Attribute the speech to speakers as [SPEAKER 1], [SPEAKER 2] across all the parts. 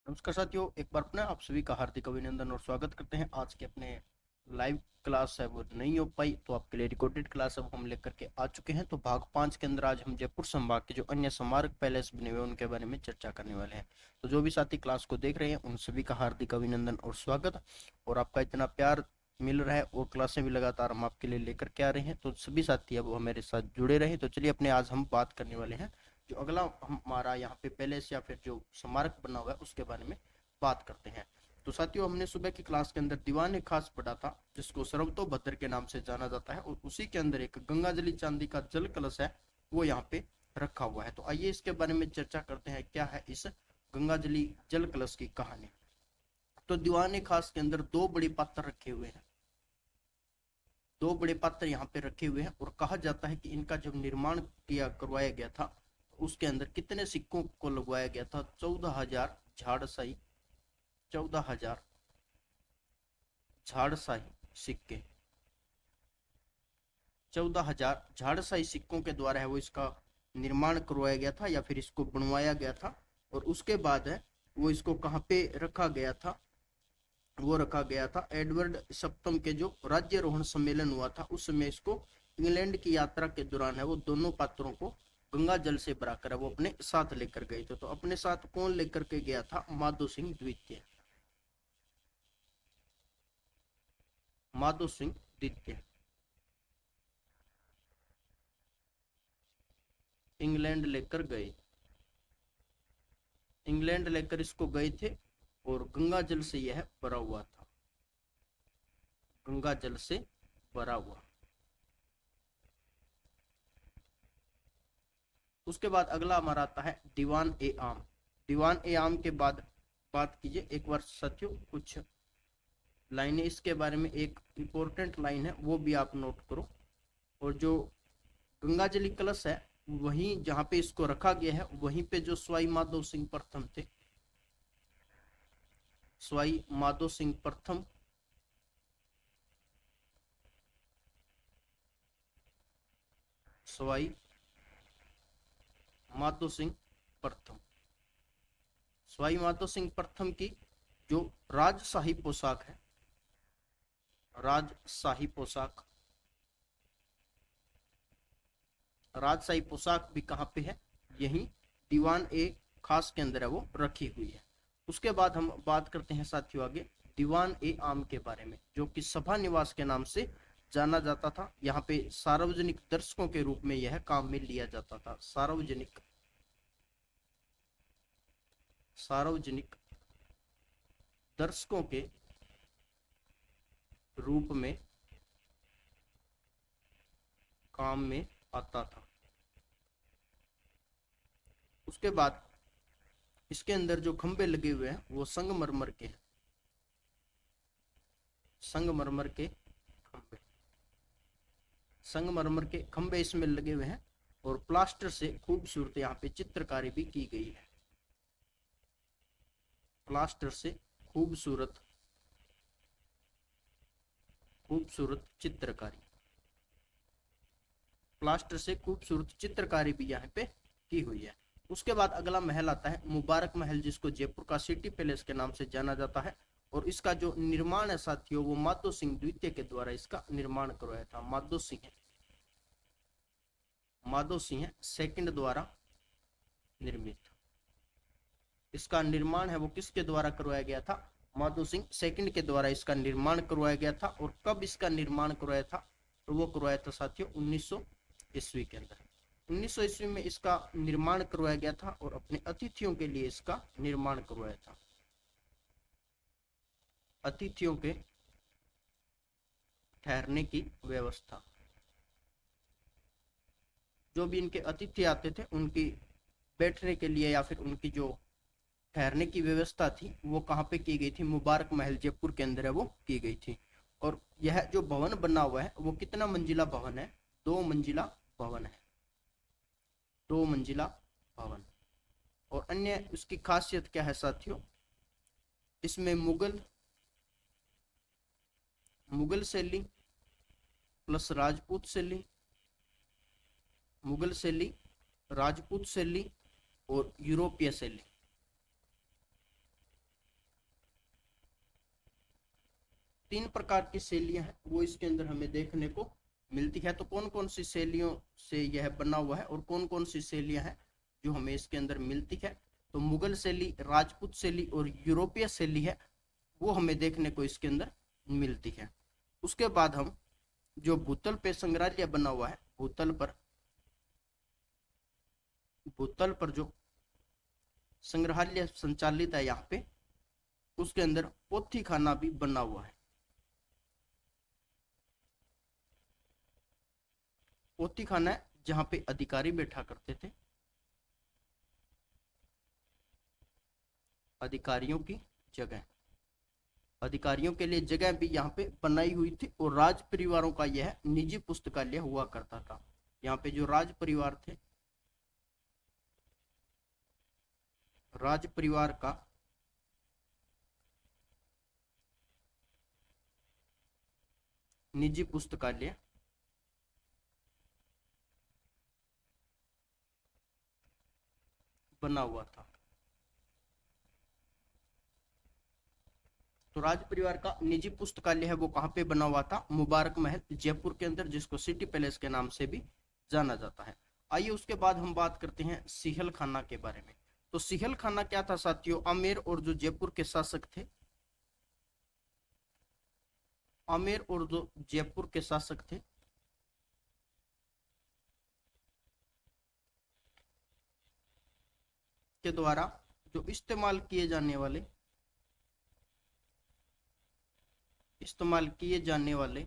[SPEAKER 1] नमस्कार साथियों, एक बार अपना आप सभी का हार्दिक अभिनंदन और स्वागत करते हैं। आज के अपने लाइव क्लास है वो नहीं हो पाई, तो आपके लिए रिकॉर्डेड क्लास अब हम लेकर के आ चुके हैं। तो भाग 5 के अंदर आज हम जयपुर संभाग के जो अन्य स्मारक पैलेस बने हुए हैं उनके बारे में चर्चा करने वाले हैं। तो जो भी साथी क्लास को देख रहे हैं उन सभी का हार्दिक अभिनंदन और स्वागत। और आपका इतना प्यार मिल रहा है और क्लासें भी लगातार हम आपके लिए लेकर के आ रहे हैं, तो सभी साथी अब हमारे साथ जुड़े रहे। तो चलिए अपने आज हम बात करने वाले हैं जो अगला हमारा यहाँ पे पैलेस या फिर जो स्मारक बना हुआ है उसके बारे में बात करते हैं। तो साथियों, हमने सुबह की क्लास के अंदर दीवान खास पढ़ा था जिसको सर्वतोभद्र के नाम से जाना जाता है, और उसी के अंदर एक गंगाजली चांदी का जल कलश है वो यहाँ पे रखा हुआ है। तो आइए इसके बारे में चर्चा करते हैं, क्या है इस गंगाजली जल कलश की कहानी। तो दीवान खास के अंदर दो बड़े पात्र रखे हुए हैं, दो बड़े पात्र यहाँ पे रखे हुए हैं, और कहा जाता है कि इनका जब निर्माण किया करवाया गया था उसके अंदर कितने सिक्कों को लगवाया गया था? 14,000 झाड़साई, 14,000 झाड़साई सिक्के, 14,000 झाड़साई सिक्कों के द्वारा है वो इसका निर्माण करवाया गया था या फिर इसको बनवाया गया था। और उसके बाद है वो इसको कहाँ पे रखा गया था? वो रखा गया था एडवर्ड सप्तम के जो राज्यारोहण सम्मेलन हुआ था उस समय इसको इंग्लैंड की यात्रा के दौरान है वो दोनों पात्रों को गंगा जल से भराकर वो अपने साथ लेकर गए थे। तो अपने साथ कौन लेकर के गया था? माधो सिंह द्वितीय, माधो सिंह द्वितीय इंग्लैंड लेकर गए, इंग्लैंड लेकर इसको गए थे और गंगा जल से यह भरा हुआ था, गंगा जल से भरा हुआ। उसके बाद अगला हमारा आता है दीवान ए आम। दीवान ए आम के बाद बात कीजिए एक बार साथियों, कुछ लाइनें इसके बारे में, एक इंपॉर्टेंट लाइन है वो भी आप नोट करो। और जो गंगाजली कलश है वहीं जहां पे इसको रखा गया है वहीं पे जो स्वाई माधो सिंह प्रथम थे, स्वाई माधो सिंह प्रथम, स्वाई माधो सिंह प्रथम, स्वाई माधो सिंह प्रथम की जो राजशाही पोशाक है, राजशाही पोशाक, राजशाही पोशाक भी कहाँ पे है? यही दीवान ए खास के अंदर है वो रखी हुई है। उसके बाद हम बात करते हैं साथियों आगे दीवान ए आम के बारे में, जो कि सभा निवास के नाम से जाना जाता था। यहाँ पे सार्वजनिक दर्शकों के रूप में यह काम में लिया जाता था, सार्वजनिक, सार्वजनिक दर्शकों के रूप में काम में आता था। उसके बाद इसके अंदर जो खंबे लगे हुए हैं वो संगमरमर के हैं, संगमरमर के खंबे, संगमरमर के खंबे इसमें लगे हुए हैं। और प्लास्टर से खूबसूरत यहाँ पे चित्रकारी भी की गई है, प्लास्टर से खूबसूरत, खूबसूरत चित्रकारी, प्लास्टर से खूबसूरत चित्रकारी भी यहाँ पे की हुई है। उसके बाद अगला महल आता है मुबारक महल, जिसको जयपुर का सिटी पैलेस के नाम से जाना जाता है। और इसका जो निर्माण है साथियों वो माधो सिंह द्वितीय के द्वारा इसका निर्माण करवाया था, माधो सिंह, माधो सिंह सेकंड द्वारा निर्मित। इसका निर्माण है वो किसके द्वारा करवाया गया था? माधो सिंह सेकंड के द्वारा इसका निर्माण करवाया गया था। और कब इसका निर्माण करवाया था? तो वो करवाया था साथियों 1900 ईस्वी के अंदर, 1900 ईस्वी में इसका निर्माण करवाया गया था और अपने अतिथियों के लिए इसका निर्माण करवाया था, अतिथियों के ठहरने की व्यवस्था, जो भी इनके अतिथि आते थे उनकी बैठने के लिए या फिर उनकी जो ठहरने की व्यवस्था थी वो कहाँ पे की गई थी? मुबारक महल जयपुर के अंदर है वो की गई थी। और यह जो भवन बना हुआ है वो कितना मंजिला भवन है? 2 मंजिला भवन है, 2 मंजिला भवन। और अन्य उसकी खासियत क्या है साथियों? इसमें मुगल, मुगल शैली प्लस राजपूत शैली, मुगल शैली, राजपूत शैली और यूरोपीय शैली, 3 प्रकार की शैलियां हैं वो इसके अंदर हमें देखने को मिलती है। तो कौन कौन सी शैलियों से यह बना हुआ है और कौन कौन सी शैलियां हैं जो हमें इसके अंदर मिलती है, तो मुगल शैली, राजपूत शैली और यूरोपीय शैली है वो हमें देखने को इसके अंदर मिलती है। उसके बाद हम जो भूतल पे संग्रहालय बना हुआ है, भूतल पर जो संग्रहालय संचालित है यहाँ पे, उसके अंदर पोथी खाना भी बना हुआ है। पोथी खाना है जहाँ पे अधिकारी बैठा करते थे, अधिकारियों की जगह, अधिकारियों के लिए जगह भी यहाँ पे बनाई हुई थी और राज परिवारों का यह निजी पुस्तकालय हुआ करता था। यहाँ पे जो राज परिवार थे, राज परिवार का निजी पुस्तकालय बना हुआ था। तो राज परिवार का निजी पुस्तकालय है वो कहाँ पे बना हुआ था? मुबारक महल जयपुर के अंदर, जिसको सिटी पैलेस के नाम से भी जाना जाता है। आइए उसके बाद हम बात करते हैं सिहल खाना के बारे में। तो सिहल खाना क्या था साथियों? आमेर और जो जयपुर के शासक थे, आमेर और जो जयपुर के शासक थे, के द्वारा जो इस्तेमाल किए जाने वाले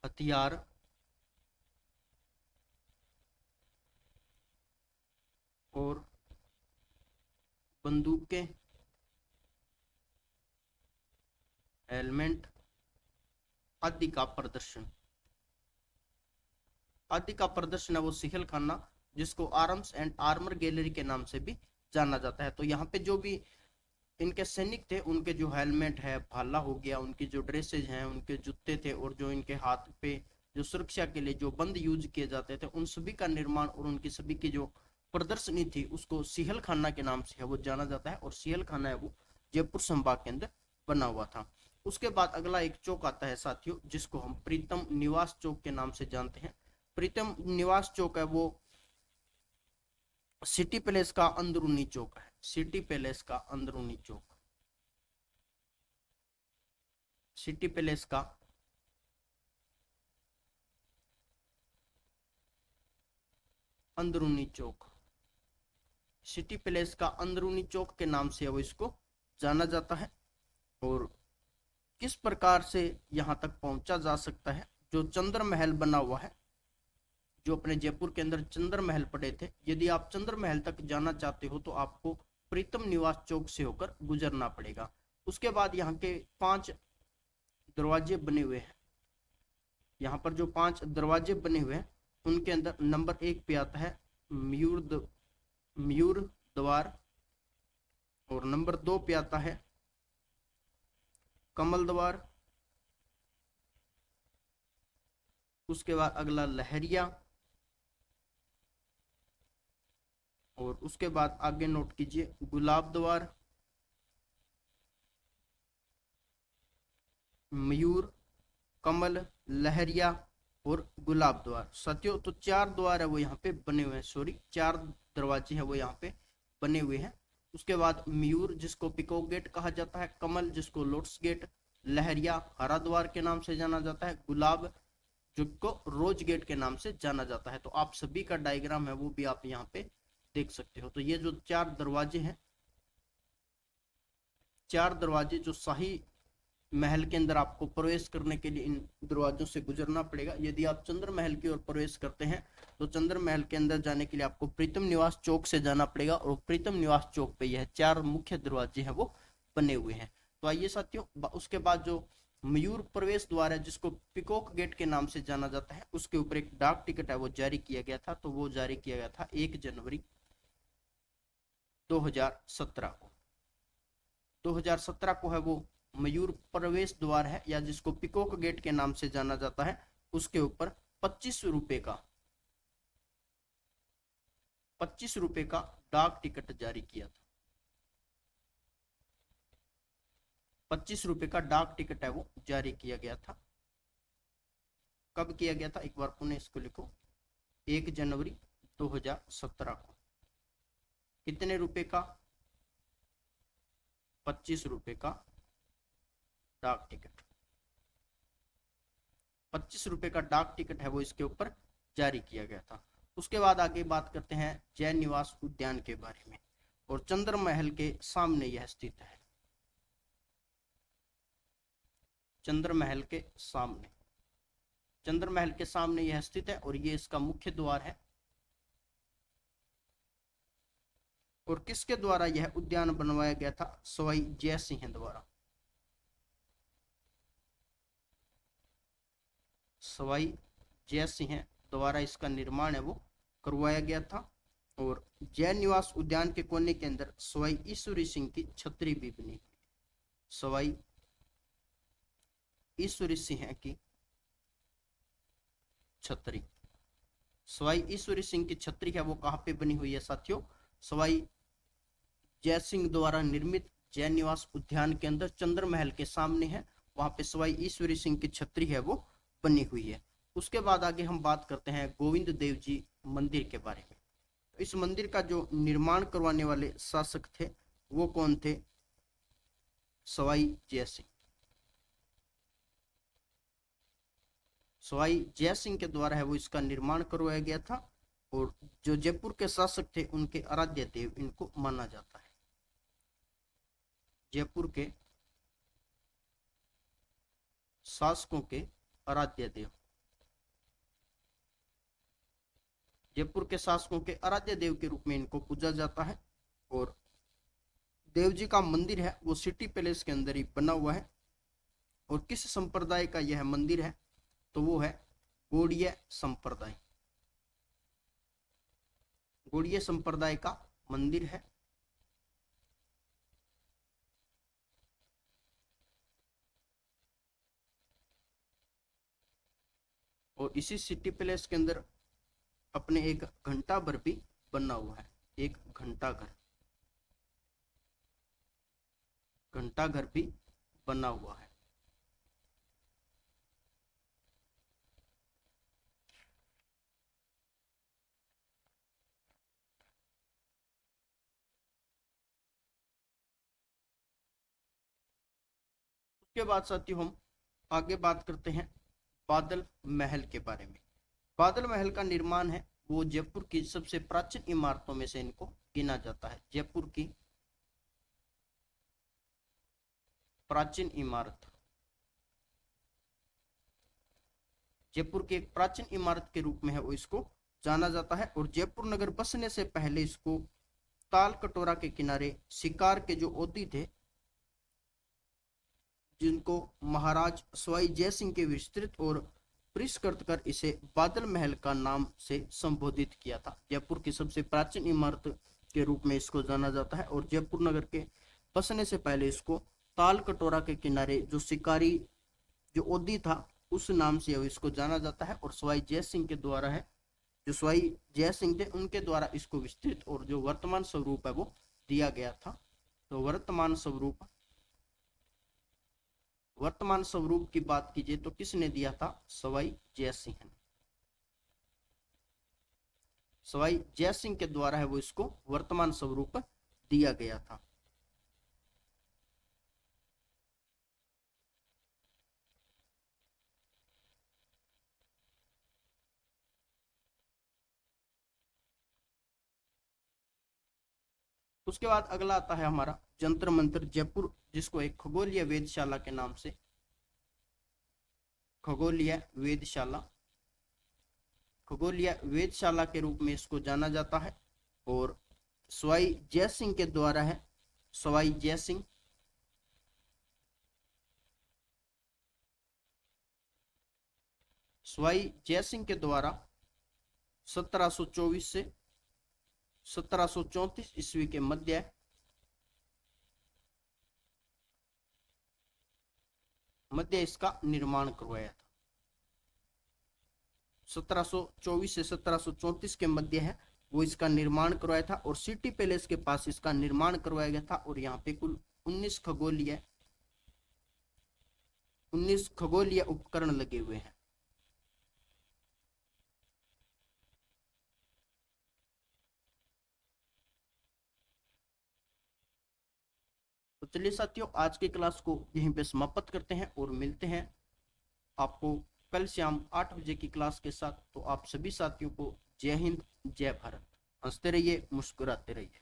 [SPEAKER 1] हथियार और बंदूकें, हेलमेट आदि का प्रदर्शन है वो सिहल खाना, जिसको आर्म्स एंड आर्मर गैलरी के नाम से भी जाना जाता है। तो यहाँ पे जो भी इनके सैनिक थे, उनके जो हेलमेट है, भाला हो गया, उनकी जो ड्रेसेज हैं, उनके जूते थे और जो इनके हाथ पे जो सुरक्षा के लिए जो बंद यूज किए जाते थे, उन सभी का निर्माण और उनकी सभी की जो प्रदर्शनी थी उसको सिहल खाना के नाम से है वो जाना जाता है। और सिहल खाना है वो जयपुर संभाग के अंदर बना हुआ था। उसके बाद अगला एक चौक आता है साथियों, जिसको हम प्रीतम निवास चौक के नाम से जानते हैं। प्रीतम निवास चौक है वो सिटी पैलेस का अंदरूनी चौक है, सिटी पैलेस का अंदरूनी चौक, सिटी पैलेस का अंदरूनी चौक, सिटी पैलेस का अंदरूनी चौक के नाम से वो इसको जाना जाता है। और किस प्रकार से यहां तक पहुंचा जा सकता है? जो चंद्र महल बना हुआ है, जो अपने जयपुर के अंदर चंद्र महल पड़े थे, यदि आप चंद्र महल तक जाना चाहते हो तो आपको प्रीतम निवास चौक से होकर गुजरना पड़ेगा। उसके बाद यहाँ के 5 दरवाजे बने हुए हैं, यहाँ पर जो 5 दरवाजे बने हुए हैं उनके अंदर नंबर 1 पे आता है मयूर द्वार, और नंबर 2 पे आता है कमल द्वार, उसके बाद अगला लहरिया, और उसके बाद आगे नोट कीजिए गुलाब द्वार, मयूर, कमल, लहरिया और गुलाब द्वार। साथियों तो 4 द्वार है वो यहाँ पे बने हुए हैं, सॉरी 4 दरवाजे हैं वो यहाँ पे बने हुए हैं। उसके बाद मयूर जिसको पिकॉक गेट कहा जाता है, कमल जिसको लोटस गेट, लहरिया हरा द्वार के नाम से जाना जाता है, गुलाब जिसको रोज गेट के नाम से जाना जाता है। तो आप सभी का डायग्राम है वो भी आप यहाँ पे देख सकते हो। तो ये जो 4 दरवाजे हैं, 4 दरवाजे जो शाही महल के अंदर आपको प्रवेश करने के लिए इन दरवाजों से गुजरना पड़ेगा। यदि आप चंद्र महल की ओर प्रवेश करते हैं तो चंद्र महल के अंदर जाने के लिए आपको प्रीतम निवास चौक से जाना पड़ेगा, और प्रीतम निवास चौक पे यह 4 मुख्य दरवाजे हैं वो बने हुए हैं। तो आइए साथियों, उसके बाद जो मयूर प्रवेश द्वार है जिसको पिकॉक गेट के नाम से जाना जाता है, उसके ऊपर एक डाक टिकट है वो जारी किया गया था। तो वो जारी किया गया था 1 जनवरी 2017 को। 2017 को है वो मयूर प्रवेश द्वार है, या जिसको पिकॉक गेट के नाम से जाना जाता है, उसके ऊपर 25 रुपए का 25 रुपए का डाक टिकट जारी किया था। ₹25 का डाक टिकट है वो जारी किया गया था। कब किया गया था, एक बार पुनः इसको लिखो, 1 जनवरी 2017 को। कितने रुपए का, ₹25 का डाक टिकट, ₹25 का डाक टिकट है वो इसके ऊपर जारी किया गया था। उसके बाद आगे बात करते हैं जैन निवास उद्यान के बारे में, और चंद्र महल के सामने यह स्थित है। चंद्र महल के सामने, चंद्र महल के सामने यह स्थित है और ये इसका मुख्य द्वार है। और किसके द्वारा यह उद्यान बनवाया गया था, सवाई जय सिंह द्वारा। सवाई जय सिंह द्वारा इसका निर्माण है वो करवाया गया था। और जैन निवास उद्यान के कोने के अंदर सवाई ईश्वरी सिंह की छतरी भी बनी हुई। सवाई ईश्वरी सिंह की छतरी, सवाई ईश्वरी सिंह की छतरी है वो कहाँ पे बनी हुई है साथियों, सवाई जय सिंह द्वारा निर्मित जैन निवास उद्यान के अंदर चंद्र महल के सामने है, वहां पे सवाई ईश्वरी सिंह की छतरी है वो बनी हुई है। उसके बाद आगे हम बात करते हैं गोविंद देव जी मंदिर के बारे में। इस मंदिर का जो निर्माण करवाने वाले शासक थे वो कौन थे, सवाई जय सिंह। सवाई जय सिंह के द्वारा है वो इसका निर्माण करवाया गया था। और जो जयपुर के शासक थे उनके आराध्य देव इनको माना जाता है। जयपुर के शासकों के आराध्य देव, जयपुर के शासकों के आराध्य देव के रूप में इनको पूजा जाता है। और देव जी का मंदिर है वो सिटी पैलेस के अंदर ही बना हुआ है। और किस संप्रदाय का यह मंदिर है, तो वो है गौड़ीय संप्रदाय। गौड़ीय संप्रदाय का मंदिर है। और इसी सिटी पैलेस के अंदर अपने एक घंटाघर भी बना हुआ है, एक घंटाघर, घंटाघर भी बना हुआ है। उसके बाद साथियों हम आगे बात करते हैं बादल महल के बारे में। बादल महल का निर्माण है वो जयपुर की सबसे प्राचीन इमारतों में से इनको गिना जाता है। जयपुर की प्राचीन इमारत, जयपुर की एक प्राचीन इमारत के रूप में है वो इसको जाना जाता है। और जयपुर नगर बसने से पहले इसको ताल कटोरा के किनारे शिकार के जो ओदी थे, जिनको महाराज सवाई जय सिंह के विस्तृत और परिष्कृत कर इसे बादल महल का नाम से संबोधित किया था। जयपुर की सबसे प्राचीन इमारत के रूप में इसको जाना जाता है। और जयपुर नगर के बसने से पहले इसको ताल कटोरा के किनारे जो शिकारी जो ओदी था उस नाम से इसको जाना जाता है। और सवाई जय सिंह के द्वारा है, जो सवाई जय सिंह थे उनके द्वारा इसको विस्तृत और जो वर्तमान स्वरूप है वो दिया गया था। तो वर्तमान स्वरूप की बात कीजिए तो किसने दिया था, सवाई जय सिंह ने। सवाई जय सिंह के द्वारा है वो इसको वर्तमान स्वरूप दिया गया था। उसके बाद अगला आता है हमारा जंतर मंतर जयपुर, जिसको एक खगोलीय वेधशाला के नाम से, खगोलीय वेधशाला, खगोलीय वेधशाला के रूप में इसको जाना जाता है। और सवाई जय सिंह के द्वारा है, सवाई जय सिंह सवाई जय सिंह के द्वारा 1724 से 1734 ईस्वी के मध्य इसका निर्माण करवाया था। 1724 से 1734 के मध्य है वो इसका निर्माण करवाया था। और सिटी पैलेस के पास इसका निर्माण करवाया गया था। और यहाँ पे कुल 19 खगोलीय 19 खगोलीय उपकरण लगे हुए हैं। तो चलिए साथियों, आज की क्लास को यहीं पे समाप्त करते हैं और मिलते हैं आपको कल शाम 8 बजे की क्लास के साथ। तो आप सभी साथियों को जय हिंद, जय भारत। हंसते रहिए, मुस्कुराते रहिए।